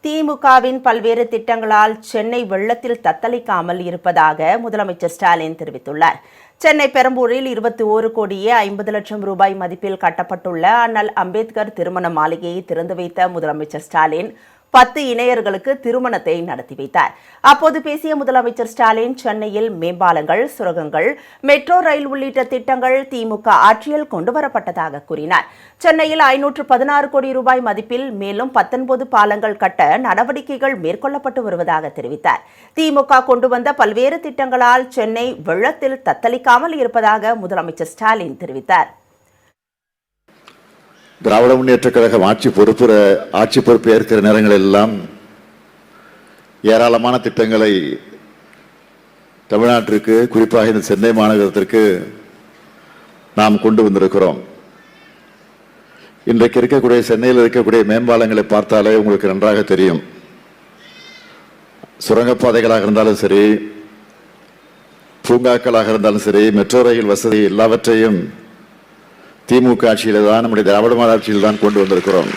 திமுகவின் பல்வேறு திட்டங்களால் சென்னை வெள்ளத்தில் தத்தளிக்காமல் இருப்பதாக முதலமைச்சர் ஸ்டாலின் தெரிவித்துள்ளார். சென்னை பெரம்பூரில் 21 கோடியே 50 லட்சம் ரூபாய் மதிப்பில் கட்டப்பட்டுள்ள அண்ணல் அம்பேத்கர் திருமண மாளிகையை திறந்து வைத்த முதலமைச்சர் ஸ்டாலின் 10 இணையர்களுக்கு திருமணத்தை நடத்தி வைத்தார். அப்போது பேசிய முதலமைச்சர் ஸ்டாலின், சென்னையில் மேம்பாலங்கள், சுரங்கங்கள், மெட்ரோ ரயில் உள்ளிட்ட திட்டங்கள் திமுக ஆட்சியில் கொண்டுவரப்பட்டதாக கூறினார். சென்னையில் 516 கோடி ரூபாய் மதிப்பில் மேலும் 19 பாலங்கள் கட்ட நடவடிக்கைகள் மேற்கொள்ளப்பட்டு வருவதாக தெரிவித்தார். திமுக கொண்டு வந்த பல்வேறு திட்டங்களால் சென்னை வெள்ளத்தில் தத்தளிக்காமல் இருப்பதாக முதலமைச்சர் ஸ்டாலின் தெரிவித்தார். திராவிட முன்னேற்றக் கழகம் ஆட்சி பொறுப்பு ஏற்கிற நேரங்களில் எல்லாம் ஏராளமான திட்டங்களை தமிழ்நாட்டிற்கு, குறிப்பாக இந்த சென்னை மாநகரத்திற்கு நாம் கொண்டு வந்திருக்கிறோம். இன்றைக்கு இருக்கக்கூடிய சென்னையில் இருக்கக்கூடிய மேம்பாலங்களை பார்த்தாலே உங்களுக்கு நன்றாக தெரியும். சுரங்கப்பாதைகளாக இருந்தாலும் சரி, பூங்காக்களாக இருந்தாலும் சரி, மெட்ரோ ரயில் வசதி எல்லாவற்றையும் திமுக ஆட்சியில் தான், நம்முடைய திராவிட மாடல் ஆட்சியில் தான் கொண்டு வந்திருக்கிறோம்.